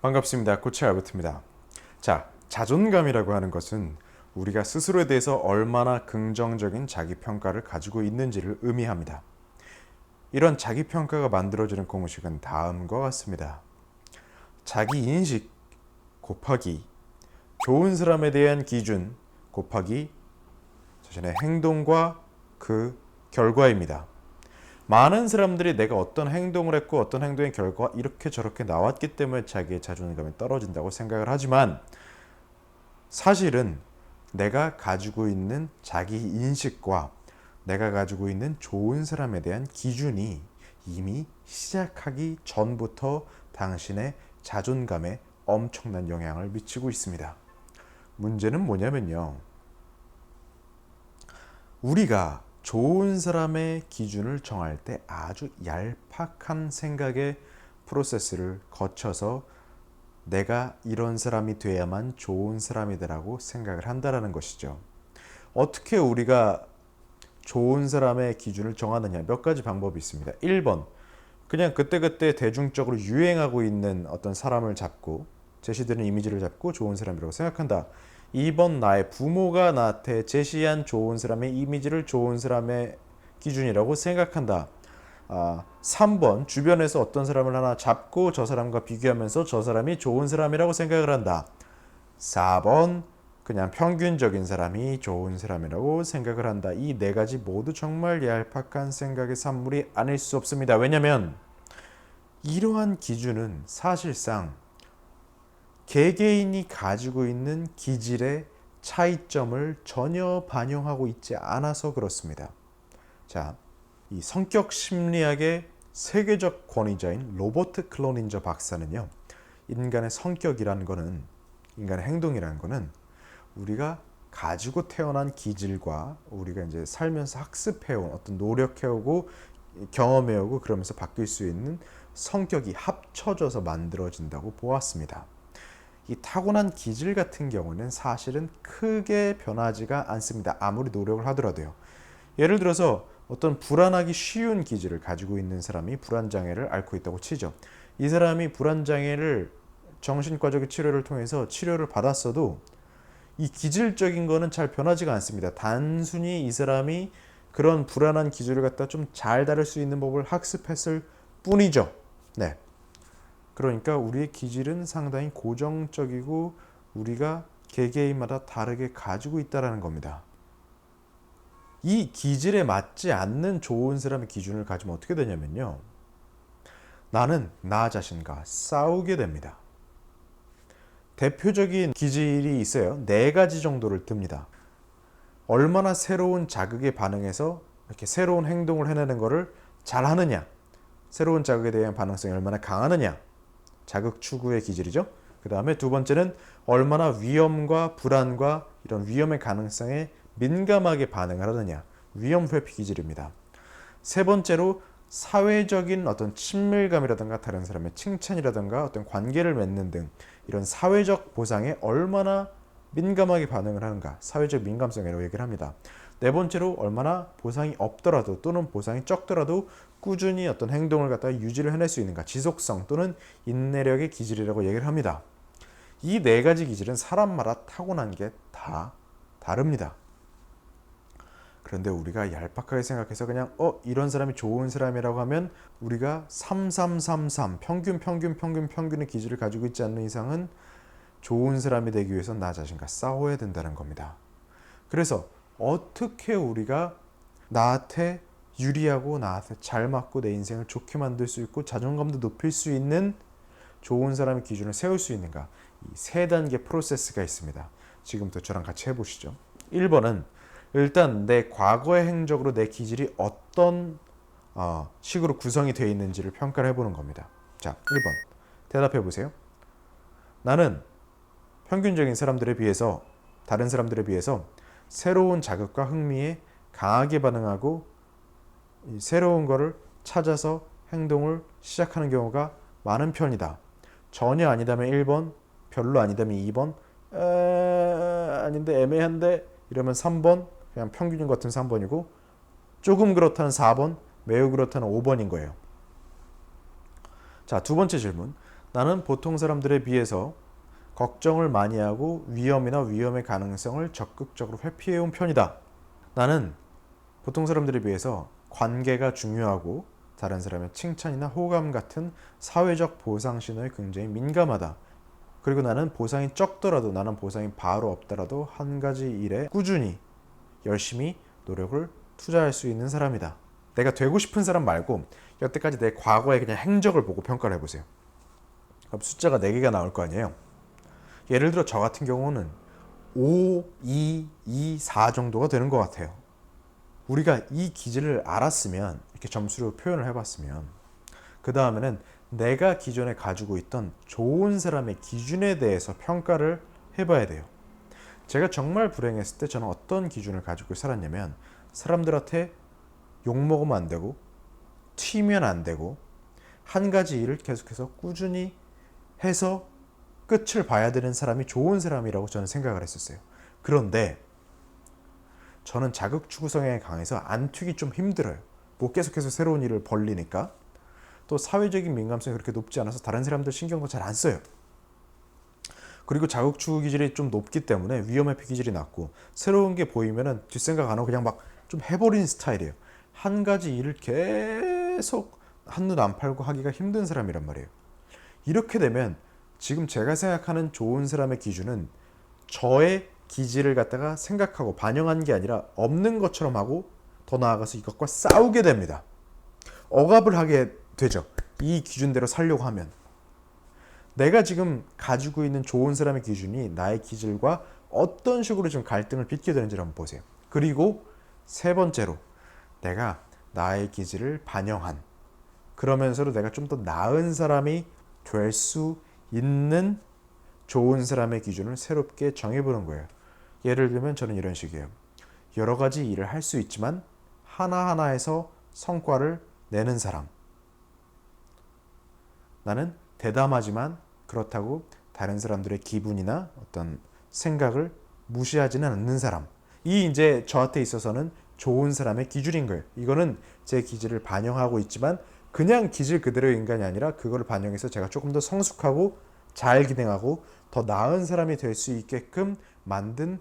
반갑습니다. 코치 알버트입니다. 자, 자존감이라고 하는 것은 우리가 스스로에 대해서 얼마나 긍정적인 자기평가를 가지고 있는지를 의미합니다. 이런 자기평가가 만들어지는 공식은 다음과 같습니다. 자기인식 곱하기 좋은 사람에 대한 기준 곱하기 자신의 행동과 그 결과입니다. 많은 사람들이 내가 어떤 행동을 했고 어떤 행동의 결과가 이렇게 저렇게 나왔기 때문에 자기의 자존감이 떨어진다고 생각을 하지만 사실은 내가 가지고 있는 자기 인식과 내가 가지고 있는 좋은 사람에 대한 기준이 이미 시작하기 전부터 당신의 자존감에 엄청난 영향을 미치고 있습니다. 문제는 뭐냐면요. 우리가 좋은 사람의 기준을 정할 때 아주 얄팍한 생각의 프로세스를 거쳐서 내가 이런 사람이 돼야만 좋은 사람이다라고 생각을 한다는 것이죠. 어떻게 우리가 좋은 사람의 기준을 정하느냐, 몇 가지 방법이 있습니다. 1번, 그냥 그때그때 대중적으로 유행하고 있는 어떤 사람을 잡고 제시되는 이미지를 잡고 좋은 사람이라고 생각한다. 2번, 나의 부모가 나한테 제시한 좋은 사람의 이미지를 좋은 사람의 기준이라고 생각한다. 3번, 주변에서 어떤 사람을 하나 잡고 저 사람과 비교하면서 저 사람이 좋은 사람이라고 생각을 한다. 4번, 그냥 평균적인 사람이 좋은 사람이라고 생각을 한다. 이 네 가지 모두 정말 얄팍한 생각의 산물이 아닐 수 없습니다. 왜냐하면 이러한 기준은 사실상 개개인이 가지고 있는 기질의 차이점을 전혀 반영하고 있지 않아서 그렇습니다. 자, 이 성격 심리학의 세계적 권위자인 로버트 클로닌저 박사는요, 인간의 성격이라는 거는, 인간의 행동이라는 거는 우리가 가지고 태어난 기질과 우리가 이제 살면서 학습해온 어떤 노력해오고 경험해오고 그러면서 바뀔 수 있는 성격이 합쳐져서 만들어진다고 보았습니다. 이 타고난 기질 같은 경우는 사실은 크게 변하지가 않습니다. 아무리 노력을 하더라도요. 예를 들어서 어떤 불안하기 쉬운 기질을 가지고 있는 사람이 불안장애를 앓고 있다고 치죠. 이 사람이 불안장애를 정신과적인 치료를 통해서 치료를 받았어도 이 기질적인 거는 잘 변하지가 않습니다. 단순히 이 사람이 그런 불안한 기질을 갖다 좀 잘 다룰 수 있는 법을 학습했을 뿐이죠. 네. 그러니까 우리의 기질은 상당히 고정적이고 우리가 개개인마다 다르게 가지고 있다는 겁니다. 이 기질에 맞지 않는 좋은 사람의 기준을 가지면 어떻게 되냐면요. 나는 나 자신과 싸우게 됩니다. 대표적인 기질이 있어요. 4가지 정도를 듭니다. 얼마나 새로운 자극에 반응해서 이렇게 새로운 행동을 해내는 것을 잘 하느냐, 새로운 자극에 대한 반응성이 얼마나 강하느냐, 자극 추구의 기질이죠. 그 다음에 2번째는 얼마나 위험과 불안과 이런 위험의 가능성에 민감하게 반응을 하느냐, 위험 회피 기질입니다. 3번째로 사회적인 어떤 친밀감이라든가 다른 사람의 칭찬이라든가 어떤 관계를 맺는 등 이런 사회적 보상에 얼마나 민감하게 반응을 하는가, 사회적 민감성이라고 얘기를 합니다. 4번째로 얼마나 보상이 없더라도 또는 보상이 적더라도 꾸준히 어떤 행동을 갖다가 유지를 해낼 수 있는가, 지속성 또는 인내력의 기질이라고 얘기를 합니다. 이 4가지 기질은 사람마다 타고난 게 다 다릅니다. 그런데 우리가 얄팍하게 생각해서 그냥 이런 사람이 좋은 사람이라고 하면 우리가 3333 평균의 기질을 가지고 있지 않는 이상은 좋은 사람이 되기 위해서 나 자신과 싸워야 된다는 겁니다. 그래서 어떻게 우리가 나한테 유리하고 나한테 잘 맞고 내 인생을 좋게 만들 수 있고 자존감도 높일 수 있는 좋은 사람의 기준을 세울 수 있는가, 이 3단계 프로세스가 있습니다. 지금부터 저랑 같이 해보시죠. 1번은 일단 내 과거의 행적으로 내 기질이 어떤 식으로 구성이 되어 있는지를 평가를 해보는 겁니다. 자, 1번 대답해 보세요. 나는 평균적인 사람들에 비해서, 다른 사람들에 비해서 새로운 자극과 흥미에 강하게 반응하고 새로운 거를 찾아서 행동을 시작하는 경우가 많은 편이다. 전혀 아니다면 1번, 별로 아니다면 2번, 아닌데 애매한데 이러면 3번, 그냥 평균인 것 같은 3번이고, 조금 그렇다는 4번, 매우 그렇다는 5번인 거예요. 자, 두 번째 질문. 나는 보통 사람들에 비해서 걱정을 많이 하고 위험이나 위험의 가능성을 적극적으로 회피해온 편이다. 나는 보통 사람들에 비해서 관계가 중요하고 다른 사람의 칭찬이나 호감 같은 사회적 보상 신호에 굉장히 민감하다. 그리고 나는 보상이 적더라도, 나는 보상이 바로 없더라도 한 가지 일에 꾸준히 열심히 노력을 투자할 수 있는 사람이다. 내가 되고 싶은 사람 말고 여태까지 내 과거의 그냥 행적을 보고 평가를 해보세요. 그럼 숫자가 4개가 나올 거 아니에요. 예를 들어 저 같은 경우는 5, 2, 2, 4 정도가 되는 것 같아요. 우리가 이 기질을 알았으면, 이렇게 점수로 표현을 해봤으면, 그 다음에는 내가 기존에 가지고 있던 좋은 사람의 기준에 대해서 평가를 해봐야 돼요. 제가 정말 불행했을 때 저는 어떤 기준을 가지고 살았냐면, 사람들한테 욕먹으면 안 되고 튀면 안 되고 한 가지 일을 계속해서 꾸준히 해서 끝을 봐야 되는 사람이 좋은 사람이라고 저는 생각을 했었어요. 그런데 저는 자극추구 성향이 강해서 안 튀기 좀 힘들어요. 뭐 계속해서 새로운 일을 벌리니까. 또 사회적인 민감성이 그렇게 높지 않아서 다른 사람들 신경도 잘 안 써요. 그리고 자극추구 기질이 좀 높기 때문에 위험회피 기질이 낮고, 새로운 게 보이면은 뒷생각 안 하고 그냥 막 좀 해버리는 스타일이에요. 한 가지 일을 계속 한눈 안 팔고 하기가 힘든 사람이란 말이에요. 이렇게 되면 지금 제가 생각하는 좋은 사람의 기준은 저의 기질을 갖다가 생각하고 반영한 게 아니라 없는 것처럼 하고, 더 나아가서 이것과 싸우게 됩니다. 억압을 하게 되죠. 이 기준대로 살려고 하면. 내가 지금 가지고 있는 좋은 사람의 기준이 나의 기질과 어떤 식으로 좀 갈등을 빚게 되는지를 한번 보세요. 그리고 세 번째로, 내가 나의 기질을 반영한, 그러면서도 내가 좀 더 나은 사람이 될 수 있는 좋은 사람의 기준을 새롭게 정해보는 거예요. 예를 들면 저는 이런 식이에요. 여러 가지 일을 할 수 있지만 하나하나에서 성과를 내는 사람. 나는 대담하지만 그렇다고 다른 사람들의 기분이나 어떤 생각을 무시하지는 않는 사람. 이 이제 저한테 있어서는 좋은 사람의 기준인 거예요. 이거는 제 기질을 반영하고 있지만 그냥 기질 그대로의 인간이 아니라 그거를 반영해서 제가 조금 더 성숙하고 잘 기능하고 더 나은 사람이 될 수 있게끔 만든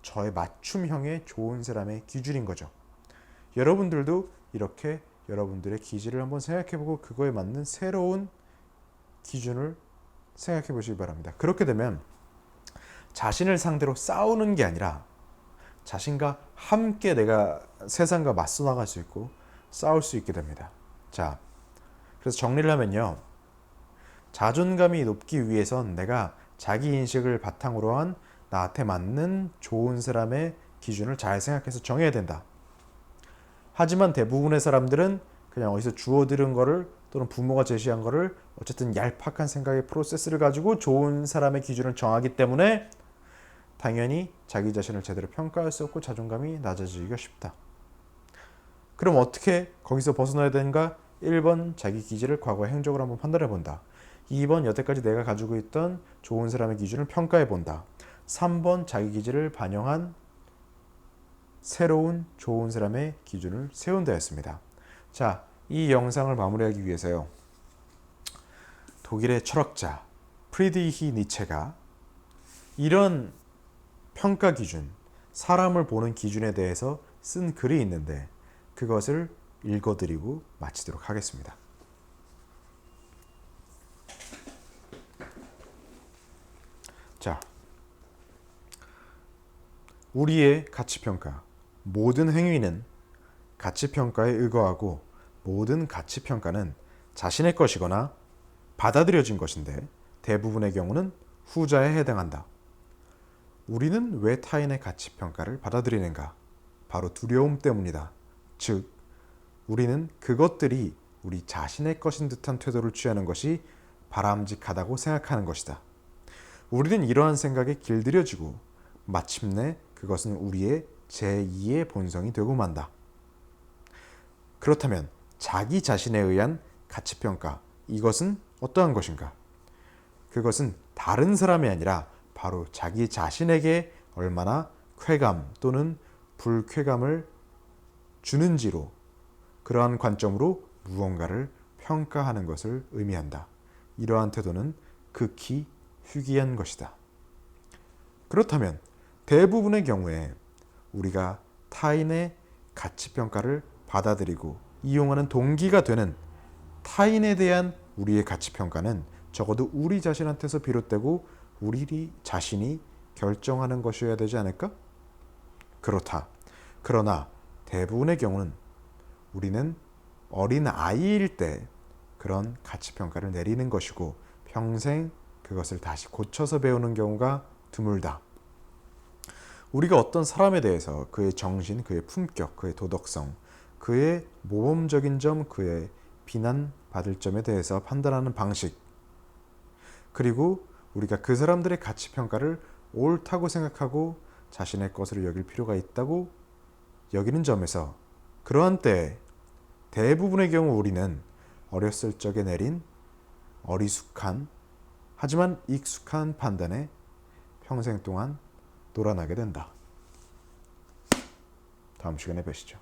저의 맞춤형의 좋은 사람의 기준인 거죠. 여러분들도 이렇게 여러분들의 기질을 한번 생각해보고 그거에 맞는 새로운 기준을 생각해 보시기 바랍니다. 그렇게 되면 자신을 상대로 싸우는 게 아니라 자신과 함께 내가 세상과 맞서 나갈 수 있고 싸울 수 있게 됩니다. 자, 그래서 정리를 하면요. 자존감이 높기 위해선 내가 자기인식을 바탕으로 한 나한테 맞는 좋은 사람의 기준을 잘 생각해서 정해야 된다. 하지만 대부분의 사람들은 그냥 어디서 주워 들은 거를, 또는 부모가 제시한 거를 어쨌든 얄팍한 생각의 프로세스를 가지고 좋은 사람의 기준을 정하기 때문에 당연히 자기 자신을 제대로 평가할 수 없고 자존감이 낮아지기가 쉽다. 그럼 어떻게 거기서 벗어나야 되는가? 1번 자기 기질을 과거의 행적으로 한번 판단해 본다. 2번 여태까지 내가 가지고 있던 좋은 사람의 기준을 평가해 본다. 3번 자기 기질을 반영한 새로운 좋은 사람의 기준을 세운다였습니다. 자, 이 영상을 마무리하기 위해서요. 독일의 철학자 프리드리히 니체가 이런 평가 기준, 사람을 보는 기준에 대해서 쓴 글이 있는데 그것을 읽어드리고 마치도록 하겠습니다. 자, 우리의 가치평가. 모든 행위는 가치평가에 의거하고 모든 가치평가는 자신의 것이거나 받아들여진 것인데 대부분의 경우는 후자에 해당한다. 우리는 왜 타인의 가치평가를 받아들이는가? 바로 두려움 때문이다. 즉, 우리는 그것들이 우리 자신의 것인 듯한 태도를 취하는 것이 바람직하다고 생각하는 것이다. 우리는 이러한 생각에 길들여지고 마침내 그것은 우리의 제2의 본성이 되고 만다. 그렇다면 자기 자신에 의한 가치평가, 이것은 어떠한 것인가? 그것은 다른 사람이 아니라 바로 자기 자신에게 얼마나 쾌감 또는 불쾌감을 주는지로, 그러한 관점으로 무언가를 평가하는 것을 의미한다. 이러한 태도는 극히 희귀한 것이다. 그렇다면 대부분의 경우에 우리가 타인의 가치평가를 받아들이고 이용하는 동기가 되는 타인에 대한 우리의 가치평가는 적어도 우리 자신한테서 비롯되고 우리 자신이 결정하는 것이어야 되지 않을까? 그렇다. 그러나 대부분의 경우는 우리는 어린 아이일 때 그런 가치평가를 내리는 것이고 평생 그것을 다시 고쳐서 배우는 경우가 드물다. 우리가 어떤 사람에 대해서 그의 정신, 그의 품격, 그의 도덕성, 그의 모범적인 점, 그의 비난받을 점에 대해서 판단하는 방식, 그리고 우리가 그 사람들의 가치평가를 옳다고 생각하고 자신의 것으로 여길 필요가 있다고 여기는 점에서 그러한 때에 대부분의 경우 우리는 어렸을 적에 내린 어리숙한 하지만 익숙한 판단에 평생 동안 놀아나게 된다. 다음 시간에 뵈시죠.